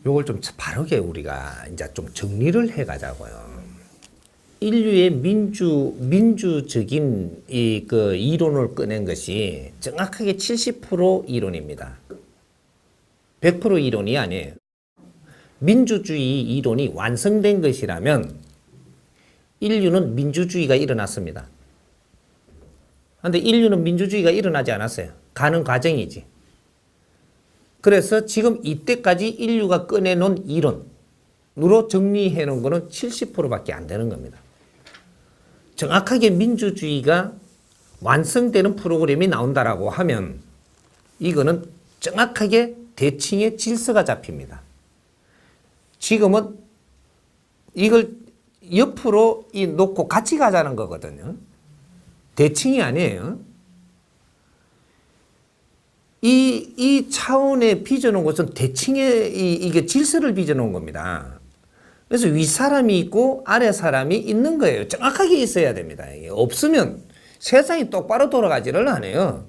요걸 좀 바르게 우리가 이제 좀 정리를 해 가자고요. 인류의 민주적인 그 이론을 꺼낸 것이 정확하게 70% 이론입니다. 100% 이론이 아니에요. 민주주의 이론이 완성된 것이라면 인류는 민주주의가 일어났습니다. 그런데 인류는 민주주의가 일어나지 않았어요. 가는 과정이지. 그래서 지금 이때까지 인류가 꺼내놓은 이론으로 정리해 놓은 거는 70%밖에 안 되는 겁니다. 정확하게 민주주의가 완성되는 프로그램이 나온다라고 하면 이거는 정확하게 대칭의 질서가 잡힙니다. 지금은 이걸 옆으로 놓고 같이 가자는 거거든요. 대칭이 아니에요. 이 차원에 빚어놓은 것은 대칭의 이게 질서를 빚어놓은 겁니다. 그래서 윗사람이 있고 아래사람이 있는 거예요. 정확하게 있어야 됩니다. 이게 없으면 세상이 똑바로 돌아가지를 않아요.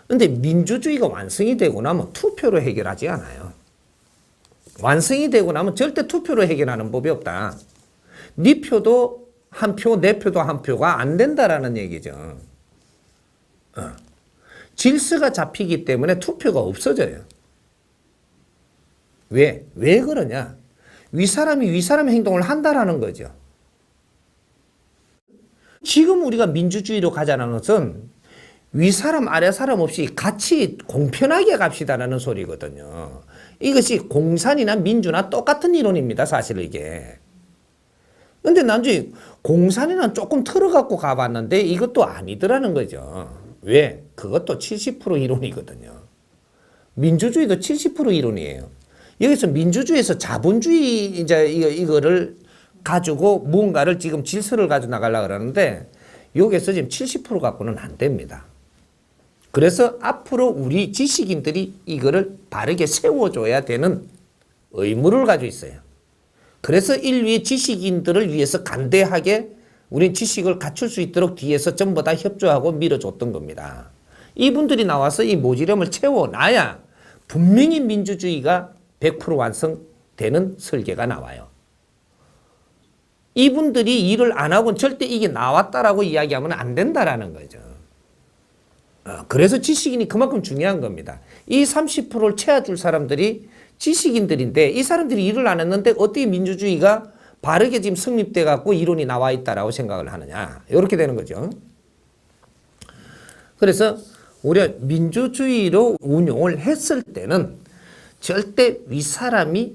근데 민주주의가 완성이 되고 나면 투표로 해결하지 않아요. 완성이 되고 나면 절대 투표로 해결하는 법이 없다. 네 표도 한 표, 내 표도 한 표가 안 된다라는 얘기죠. 질서가 잡히기 때문에 투표가 없어져요. 왜 그러냐? 윗사람이 윗사람 행동을 한다라는 거죠. 지금 우리가 민주주의로 가자는 것은 윗사람 아래사람 없이 같이 공평하게 갑시다라는 소리거든요. 이것이 공산이나 민주나 똑같은 이론입니다. 사실 이게. 근데 나중에 공산이나 조금 틀어갖고 가봤는데 이것도 아니더라는 거죠. 왜? 그것도 70% 이론이거든요. 민주주의도 70% 이론이에요. 여기서 민주주의에서 자본주의 이거를 가지고 뭔가를 지금 질서를 가지고 나가려고 그러는데 여기서 지금 70% 갖고는 안 됩니다. 그래서 앞으로 우리 지식인들이 이거를 바르게 세워줘야 되는 의무를 가지고 있어요. 그래서 인류의 지식인들을 위해서 간대하게 우린 지식을 갖출 수 있도록 뒤에서 전부 다 협조하고 밀어줬던 겁니다. 이분들이 나와서 이 모지름을 채워놔야 분명히 민주주의가 100% 완성되는 설계가 나와요. 이분들이 일을 안 하고는 절대 이게 나왔다라고 이야기하면 안 된다라는 거죠. 그래서 지식인이 그만큼 중요한 겁니다. 이 30%를 채워줄 사람들이 지식인들인데 이 사람들이 일을 안 했는데 어떻게 민주주의가 바르게 지금 성립돼 갖고 이론이 나와 있다라고 생각을 하느냐. 이렇게 되는 거죠. 그래서 우리가 민주주의로 운용을 했을 때는 절대 윗사람이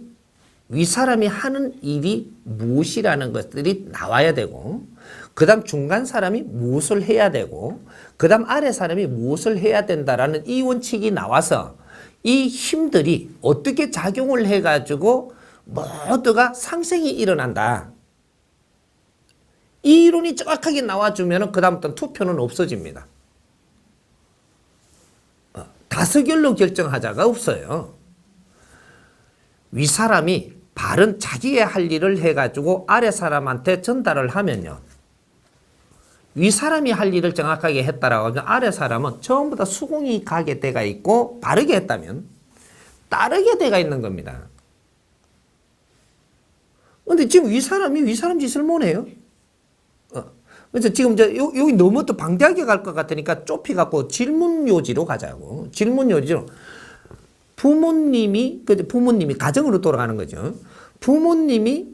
하는 일이 무엇이라는 것들이 나와야 되고 그 다음 중간 사람이 무엇을 해야 되고 그 다음 아래 사람이 무엇을 해야 된다라는 이 원칙이 나와서 이 힘들이 어떻게 작용을 해가지고 모두가 상생이 일어난다. 이 이론이 정확하게 나와주면 그 다음부터는 투표는 없어집니다. 다수결로 결정하자가 없어요. 윗사람이 바른 자기의 할 일을 해가지고 아래 사람한테 전달을 하면요. 윗사람이 할 일을 정확하게 했다라고 하면 아래 사람은 전부 다 수긍이 가게 돼가 있고 바르게 했다면 따르게 돼가 있는 겁니다. 근데 지금 윗사람 짓을 못해요. 그래서 지금 여기 너무 또 방대하게 갈 것 같으니까 좁혀갖고 질문 요지로 가자고. 질문 요지로. 부모님이 가정으로 돌아가는 거죠. 부모님이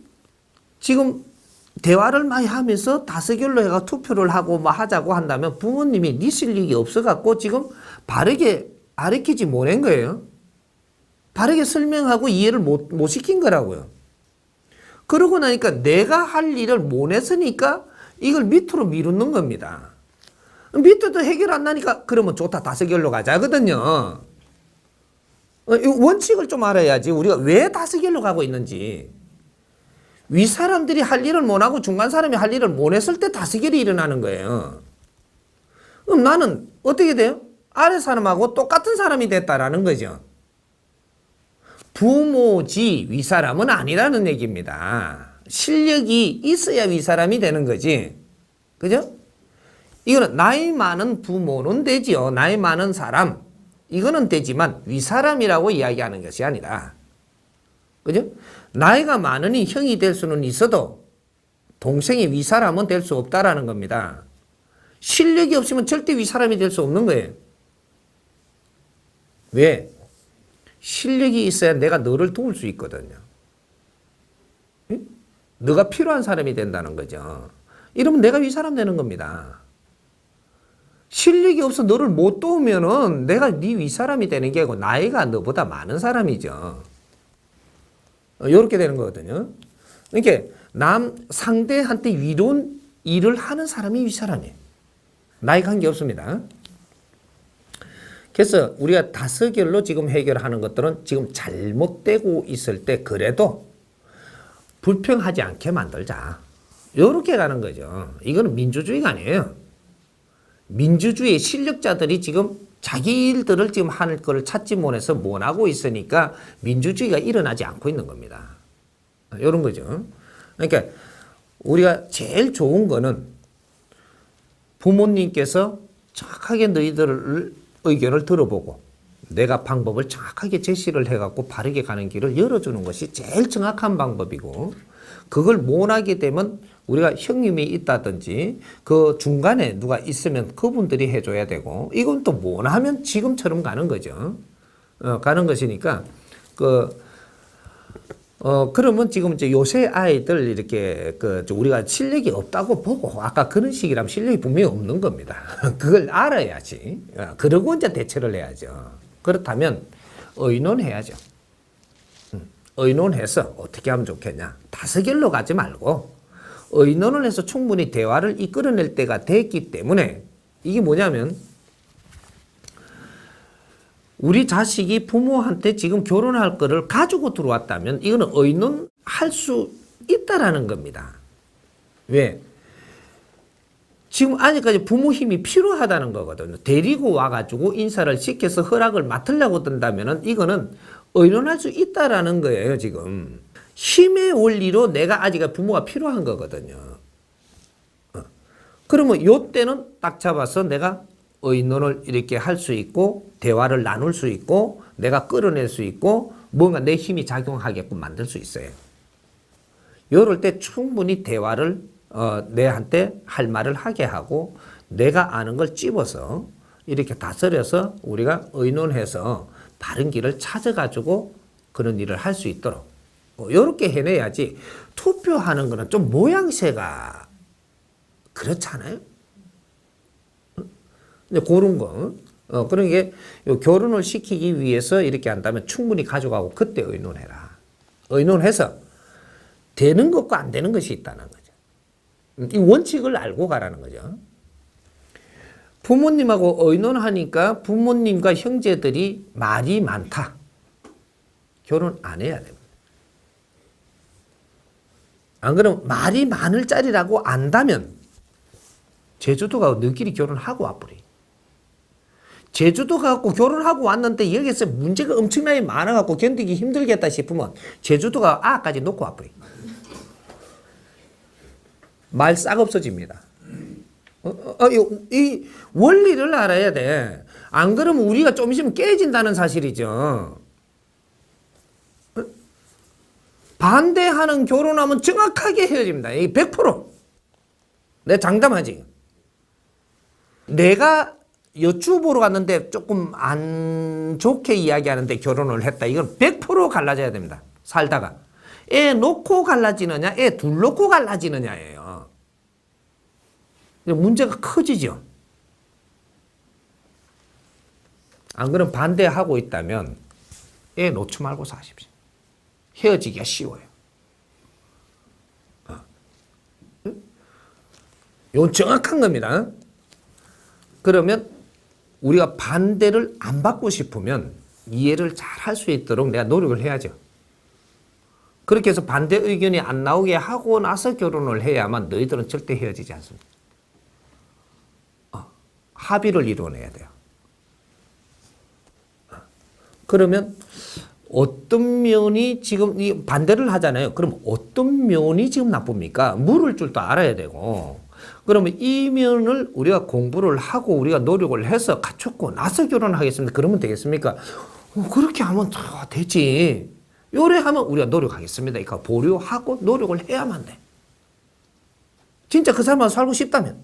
지금 대화를 많이 하면서 다수결로 해가 투표를 하고 뭐 하자고 한다면 부모님이 네 실력이 없어갖고 지금 바르게 가르치지 못한 거예요. 바르게 설명하고 이해를 못 시킨 거라고요. 그러고 나니까 내가 할 일을 못 했으니까 이걸 밑으로 미루는 겁니다. 밑에도 해결 안 나니까 그러면 좋다 다수결로 가자거든요. 원칙을 좀 알아야지 우리가 왜 다수결로 가고 있는지. 윗사람들이 할 일을 못하고 중간 사람이 할 일을 못했을 때 다수결이 일어나는 거예요. 그럼 나는 어떻게 돼요? 아래 사람하고 똑같은 사람이 됐다라는 거죠. 부모지 윗사람은 아니라는 얘기입니다. 실력이 있어야 윗사람이 되는 거지. 그죠? 이거는 나이 많은 부모는 되지요. 나이 많은 사람. 이거는 되지만 윗사람이라고 이야기하는 것이 아니라, 그죠? 나이가 많으니 형이 될 수는 있어도 동생이 윗사람은 될 수 없다라는 겁니다. 실력이 없으면 절대 윗사람이 될 수 없는 거예요. 왜? 실력이 있어야 내가 너를 도울 수 있거든요. 응? 너가 필요한 사람이 된다는 거죠. 이러면 내가 윗사람 되는 겁니다. 실력이 없어 너를 못 도우면은 내가 네 윗사람이 되는 게 아니고 나이가 너보다 많은 사람이죠. 이렇게 되는 거거든요. 그러니까 상대한테 위로운 일을 하는 사람이 윗사람이에요. 나이 관계 없습니다. 그래서 우리가 다스결로 지금 해결하는 것들은 지금 잘못되고 있을 때 그래도 불평하지 않게 만들자. 이렇게 가는 거죠. 이거는 민주주의가 아니에요. 민주주의 실력자들이 지금 자기 일들을 지금 하는 거를 찾지 못해서 못하고 있으니까 민주주의가 일어나지 않고 있는 겁니다. 이런 거죠. 그러니까 우리가 제일 좋은 거는 부모님께서 정확하게 너희들 의견을 들어보고 내가 방법을 정확하게 제시를 해갖고 바르게 가는 길을 열어주는 것이 제일 정확한 방법이고, 그걸 못하게 되면 우리가 형님이 있다든지 그 중간에 누가 있으면 그분들이 해줘야 되고, 이건 또 못하면 지금처럼 가는 거죠. 가는 것이니까 그러면 지금 이제 요새 아이들 이렇게 우리가 실력이 없다고 보고 아까 그런 식이라면 실력이 분명히 없는 겁니다. 그걸 알아야지. 그러고 이제 대처를 해야죠. 그렇다면 의논해야죠. 의논해서 어떻게 하면 좋겠냐. 다스결로 가지 말고 의논을 해서 충분히 대화를 이끌어낼 때가 됐기 때문에, 이게 뭐냐면 우리 자식이 부모한테 지금 결혼할 거를 가지고 들어왔다면 이거는 의논할 수 있다라는 겁니다. 왜? 지금 아직까지 부모 힘이 필요하다는 거거든요. 데리고 와가지고 인사를 시켜서 허락을 맡으려고 든다면은 이거는 의논할 수 있다라는 거예요, 지금. 힘의 원리로 내가 아직 부모가 필요한 거거든요. 그러면 요때는 딱 잡아서 내가 의논을 이렇게 할 수 있고 대화를 나눌 수 있고 내가 끌어낼 수 있고 뭔가 내 힘이 작용하게끔 만들 수 있어요. 이럴 때 충분히 대화를 내한테 할 말을 하게 하고 내가 아는 걸 찝어서 이렇게 다스려서 우리가 의논해서 바른 길을 찾아가지고 그런 일을 할 수 있도록 이렇게 해내야지. 투표하는 거는 좀 모양새가 그렇잖아요. 근데 그런 거, 그런 게 결혼을 시키기 위해서 이렇게 한다면 충분히 가져가고 그때 의논해라. 의논해서 되는 것과 안 되는 것이 있다는 거죠. 이 원칙을 알고 가라는 거죠. 부모님하고 의논하니까 부모님과 형제들이 말이 많다. 결혼 안 해야 됩니다. 안 그러면 말이 많을 자리라고 안다면 제주도 가고 너희끼리 결혼하고 와버려. 제주도 가고 결혼하고 왔는데 여기서 문제가 엄청나게 많아갖고 견디기 힘들겠다 싶으면 제주도가 아까지 놓고 와버려. 말 싹 없어집니다. 이 원리를 알아야 돼. 안 그러면 우리가 좀 있으면 깨진다는 사실이죠. 반대하는 결혼하면 정확하게 헤어집니다. 이 100%. 내가 장담하지. 내가 여쭈 보러 갔는데 조금 안 좋게 이야기하는데 결혼을 했다. 이건 100% 갈라져야 됩니다. 살다가. 애 놓고 갈라지느냐, 애 둘 놓고 갈라지느냐예요. 문제가 커지죠. 안 그러면 반대하고 있다면 애 놓지 말고 사십시오. 헤어지기가 쉬워요. 이건 정확한 겁니다. 그러면 우리가 반대를 안 받고 싶으면 이해를 잘 할 수 있도록 내가 노력을 해야죠. 그렇게 해서 반대 의견이 안 나오게 하고 나서 결혼을 해야만 너희들은 절대 헤어지지 않습니다. 합의를 이루어내야 돼요. 그러면 어떤 면이 지금 이 반대를 하잖아요. 그럼 어떤 면이 지금 나쁩니까? 물을 줄도 알아야 되고 그러면 이 면을 우리가 공부를 하고 우리가 노력을 해서 갖췄고 나서 결혼하겠습니다. 그러면 되겠습니까? 그렇게 하면 다 되지. 요래 하면 우리가 노력하겠습니다. 그러니까 보류하고 노력을 해야만 돼. 진짜 그 사람하고 살고 싶다면.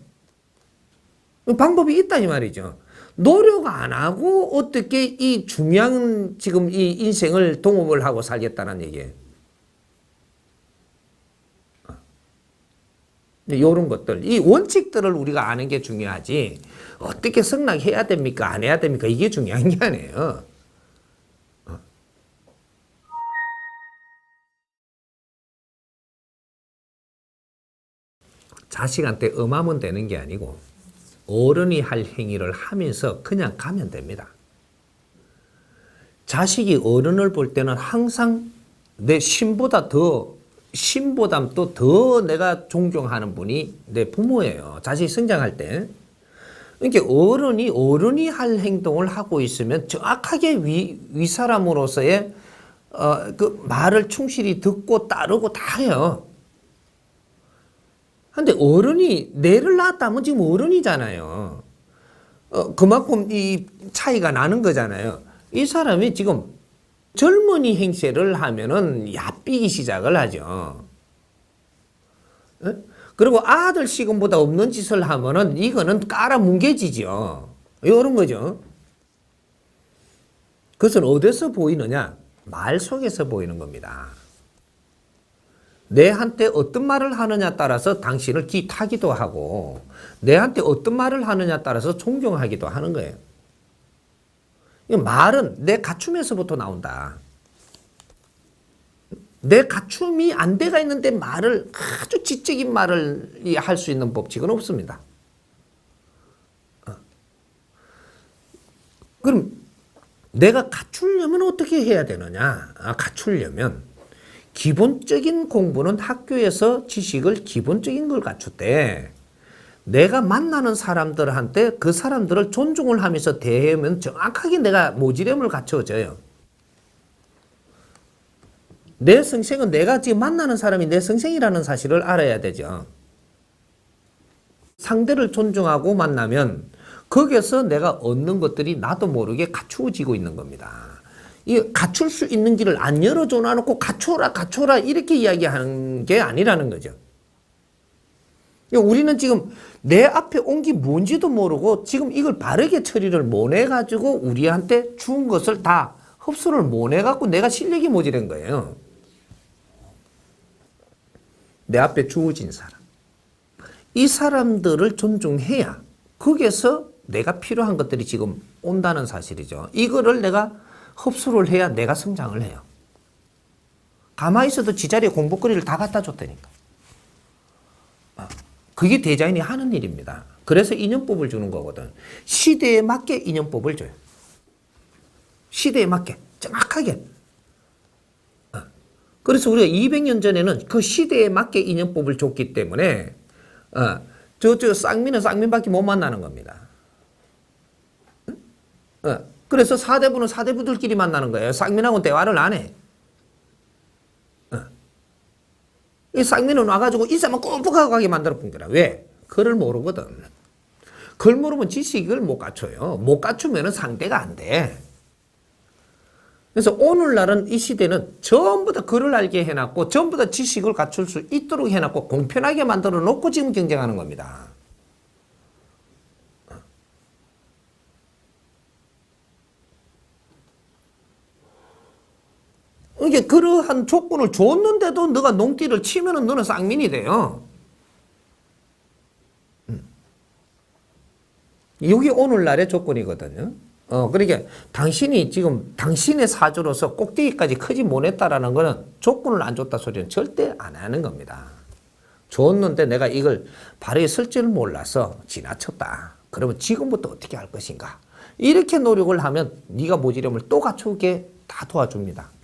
방법이 있다 이 말이죠. 노력 안 하고 어떻게 이 중요한 지금 이 인생을 동업을 하고 살겠다는 얘기예요. 이런 것들, 이 원칙들을 우리가 아는 게 중요하지, 어떻게 승낙해야 됩니까? 안 해야 됩니까? 이게 중요한 게 아니에요. 자식한테 엄하면 되는 게 아니고, 어른이 할 행위를 하면서 그냥 가면 됩니다. 자식이 어른을 볼 때는 항상 내 신보다 또 더 내가 존경하는 분이 내 부모예요. 자식이 성장할 때. 그러니까 어른이 할 행동을 하고 있으면 정확하게 윗사람으로서의 그 말을 충실히 듣고 따르고 다 해요. 근데 어른이 내를 낳았다면 지금 어른이잖아요. 그만큼 이 차이가 나는 거잖아요. 이 사람이 지금 젊은이 행세를 하면은 야삐기 시작을 하죠. 그리고 아들 시금보다 없는 짓을 하면은 이거는 깔아뭉개지죠. 이런 거죠. 그것은 어디서 보이느냐? 말 속에서 보이는 겁니다. 내한테 어떤 말을 하느냐 따라서 당신을 기타기도 하고 내한테 어떤 말을 하느냐 따라서 존경하기도 하는 거예요. 말은 내 갖춤에서부터 나온다. 내 갖춤이 안 돼가 있는데 말을 아주 지적인 말을 할 수 있는 법칙은 없습니다. 그럼 내가 갖추려면 어떻게 해야 되느냐? 갖추려면 기본적인 공부는 학교에서 지식을 기본적인 걸 갖출 때 내가 만나는 사람들한테 그 사람들을 존중을 하면서 대하면 정확하게 내가 모지름을 갖춰져요. 내 성생은 내가 지금 만나는 사람이 내 성생이라는 사실을 알아야 되죠. 상대를 존중하고 만나면 거기에서 내가 얻는 것들이 나도 모르게 갖추어지고 있는 겁니다. 이 갖출 수 있는 길을 안 열어줘 놔놓고 갖춰라 이렇게 이야기하는 게 아니라는 거죠. 우리는 지금 내 앞에 온 게 뭔지도 모르고 지금 이걸 바르게 처리를 못 해가지고 우리한테 주은 것을 다 흡수를 못 해갖고 내가 실력이 모자란 거예요. 내 앞에 주어진 사람. 이 사람들을 존중해야 거기에서 내가 필요한 것들이 지금 온다는 사실이죠. 이거를 내가 흡수를 해야 내가 성장을 해요. 가만히 있어도 지 자리에 공부거리를 다 갖다 줬다니까. 그게 대자연이 하는 일입니다. 그래서 인연법을 주는 거거든. 시대에 맞게 인연법을 줘요. 시대에 맞게 정확하게. 그래서 우리가 200년 전에는 그 시대에 맞게 인연법을 줬기 때문에 쌍민은 쌍민밖에 못 만나는 겁니다. 그래서 사대부는 사대부들끼리 만나는 거예요. 쌍민하고는 대화를 안 해. 이 쌍민은 와가지고 이 사람은 꼼뻑하고 가게 만들어 본 거라. 왜? 그걸 모르거든. 그걸 모르면 지식을 못 갖춰요. 못 갖추면 상대가 안 돼. 그래서 오늘날은 이 시대는 전부 다 글을 알게 해놨고 전부 다 지식을 갖출 수 있도록 해놨고 공평하게 만들어 놓고 지금 경쟁하는 겁니다. 이게 그러한 조건을 줬는데도 너가 농띠를 치면은 너는 쌍민이 돼요. 이게 오늘날의 조건이거든요. 그러니까 당신이 지금 당신의 사주로서 꼭대기까지 크지 못했다라는 거는 조건을 안 줬다 소리는 절대 안 하는 겁니다. 줬는데 내가 이걸 바르게 쓸 줄 몰라서 지나쳤다. 그러면 지금부터 어떻게 할 것인가? 이렇게 노력을 하면 네가 모지름을 또 갖추게 다 도와줍니다.